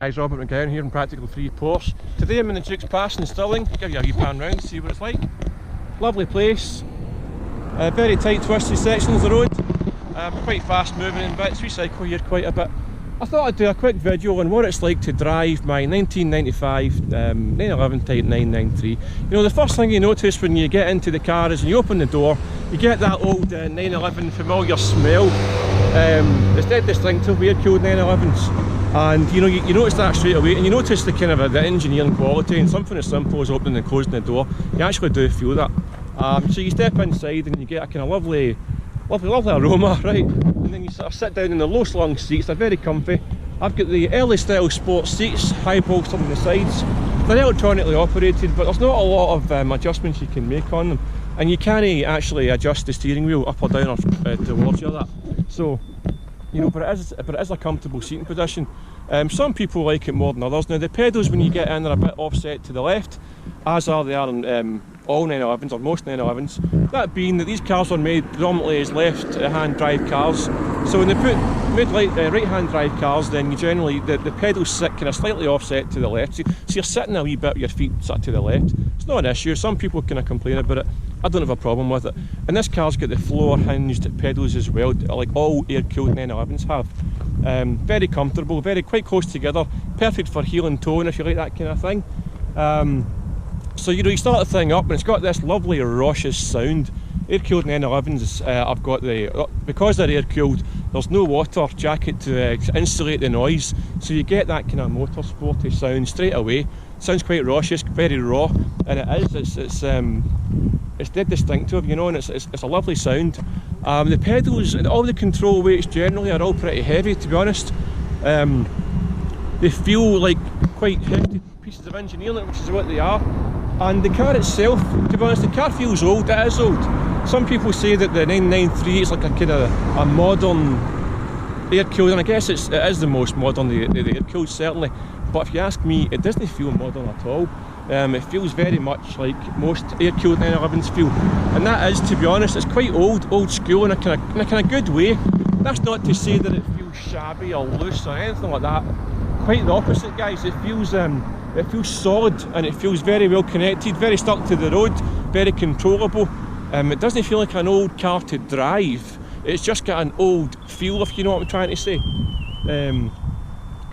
Guys, Robert McGowan here in Practical Free Porsche. Today I'm in the Duke's Pass in Stirling. Give you a wee pan round, see what it's like. Lovely place. Very tight, twisty sections of the road. Quite fast moving in bits. We cycle here quite a bit. I thought I'd do a quick video on what it's like to drive my 1995 911 Type 993. You know, the first thing you notice when you get into the car is when you open the door, you get that old 911 familiar smell. It's dead distinctive, air-cooled 911s. And you know, you notice that straight away, and you notice the kind of the engineering quality, and something as simple as opening and closing the door, you actually do feel that. So you step inside and you get a kind of lovely aroma, right? And then you sort of sit down in the low slung seats. They're very comfy. I've got the early style sports seats, high bolstered on the sides. They're electronically operated, but there's not a lot of adjustments you can make on them, and you can't actually adjust the steering wheel up or down or towards you or that. So, you know, but it is a comfortable seating position. Some people like it more than others. Now the pedals, when you get in, are a bit offset to the left, as are they in all 911s, or most 911s. That being that these cars are made predominantly as left-hand drive cars. So when they made right-hand drive cars, then you generally, the pedals sit kind of slightly offset to the left. So you're sitting a wee bit with your feet sat to the left. It's not an issue. Some people kind of complain about it. I don't have a problem with it. And this car's got the floor hinged pedals as well, like all air-cooled 911s have. Very comfortable, quite close together, perfect for heel and toe, if you like that kind of thing. So you know, you start the thing up and it's got this lovely raucous sound. Air-cooled 911s, I've got because they're air-cooled, there's no water jacket to insulate the noise, so you get that kind of motorsporty sound straight away. Sounds quite raucous, very raw, and it's dead distinctive, you know, and it's a lovely sound. The pedals and all the control weights generally are all pretty heavy, to be honest. They feel like quite hefty pieces of engineering, which is what they are. And the car itself, to be honest, the car feels old. It is old. Some people say that the 993 is like a kind of a modern air-cooled, and I guess it is the most modern, the air-cooled certainly. But if you ask me, it doesn't feel modern at all. It feels very much like most air-cooled 911s feel, and that is, to be honest, it's quite old school in a kind of good way. That's not to say that it feels shabby or loose or anything like that. Quite the opposite, guys. It feels solid, and it feels very well connected, very stuck to the road, very controllable. It doesn't feel like an old car to drive. It's just got an old feel, if you know what I'm trying to say.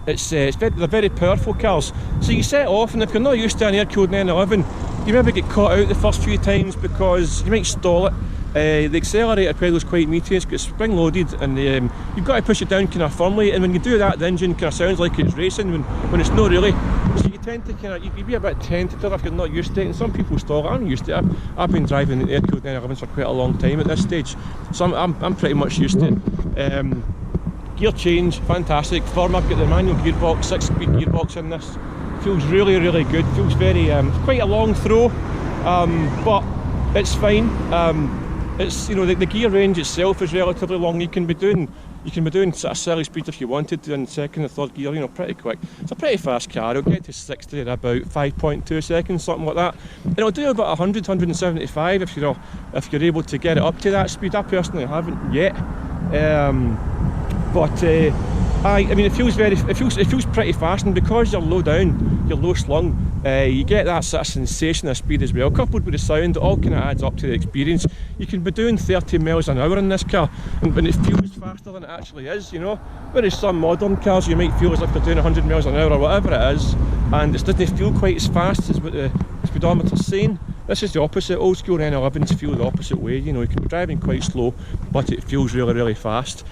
They're very powerful cars. So you set off, and if you're not used to an air-cooled 911, you maybe get caught out the first few times because you might stall it. The accelerator pedal is quite meaty, it's got spring loaded, and you've got to push it down kind of firmly, and when you do that, the engine kind of sounds like it's racing when it's not really. So you tend to you can be a bit tentative if you're not used to it, and some people stall it. I'm used to it. I've been driving the air-cooled 911s for quite a long time at this stage, so I'm pretty much used to it. Gear change, fantastic. Firm, I've got the manual gearbox, 6-speed gearbox in this. Feels really good. Feels very, quite a long throw, but it's fine. It's, you know, the gear range itself is relatively long. You can be doing sort of silly speed if you wanted to in second or third gear, you know, pretty quick. It's a pretty fast car. It'll get to 60 in about 5.2 seconds, something like that. And it'll do about 175 if you're able to get it up to that speed. I personally haven't yet. I mean, it feels pretty fast, and because you're low down, you're low slung, you get that sort of sensation of speed as well, coupled with the sound. It all kind of adds up to the experience. You can be doing 30 miles an hour in this car, and it feels faster than it actually is, you know. Whereas some modern cars, you might feel as if they're doing 100 miles an hour or whatever it is, and it doesn't feel quite as fast as what the speedometer's saying. This is the opposite. Old school 911s feel the opposite way. You know, you can be driving quite slow, but it feels really fast.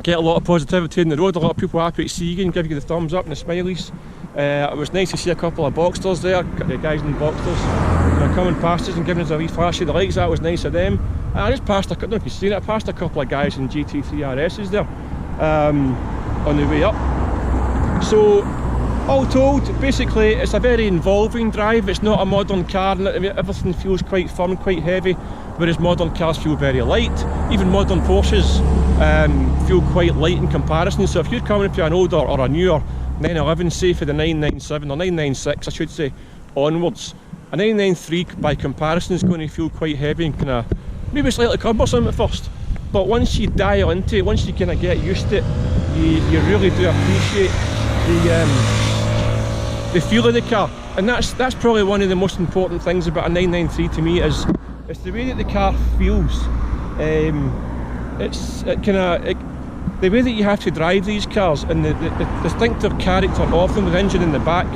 Get a lot of positivity in the road. A lot of people happy to see you and give you the thumbs up and the smileys. It was nice to see a couple of Boxsters there, the guys in Boxsters, coming past us and giving us a wee flash of the lights. That was nice of them. I just passed I don't know if you've seen it. I passed a couple of guys in GT3 RSs there on the way up. So, all told, basically it's a very involving drive. It's not a modern car. Everything feels quite firm, quite heavy, whereas modern cars feel very light. Even modern Porsches feel quite light in comparison. So if you're coming to an older or a newer 911, say for the 997 or 996 I should say onwards, a 993 by comparison is going to feel quite heavy and kind of maybe slightly cumbersome at first, but once you dial into it, once you kind of get used to it, you really do appreciate the feel of the car, and that's probably one of the most important things about a 993 to me, is it's the way that the car feels. The way that you have to drive these cars, and the distinctive character of them with the engine in the back.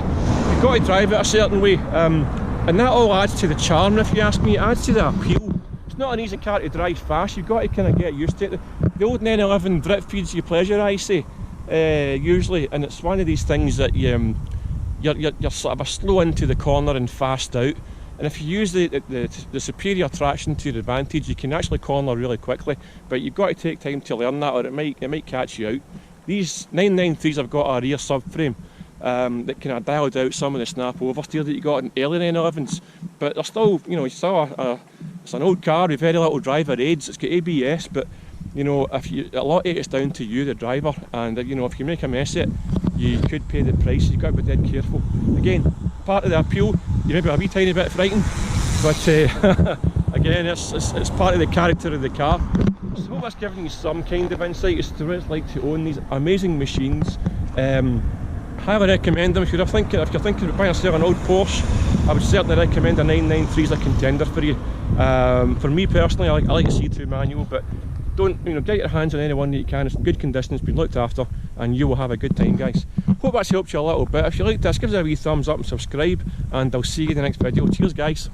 You've got to drive it a certain way, and that all adds to the charm, if you ask me. It adds to the appeal. It's not an easy car to drive fast. You've got to kind of get used to it. The old 911 drip feeds you pleasure, I say, usually, and it's one of these things that you're sort of a slow into the corner and fast out. And if you use the superior traction to your advantage, you can actually corner really quickly. But you've got to take time to learn that, or it might catch you out. These 993s have got a rear subframe that kind of dialed out some of the snap oversteer that you got in early 911s. But they're still, it's an old car with very little driver aids. It's got ABS, but a lot of it is down to you, the driver. And if you make a mess of it, you could pay the price. You've got to be dead careful. Again, part of the appeal, you're maybe a wee tiny bit frightened, but again, it's part of the character of the car. So I hope that's given you some kind of insight as to what it's like to own these amazing machines. Highly recommend them. If you're thinking about buying or selling an old Porsche, I would certainly recommend a 993 as a contender for you. For me personally, I like a C2 manual, but don't get your hands on any one that you can. It's in good condition, it's been looked after, and you will have a good time, guys. Hope that's helped you a little bit. If you like this, give us a wee thumbs up and subscribe, and I'll see you in the next video. Cheers, guys.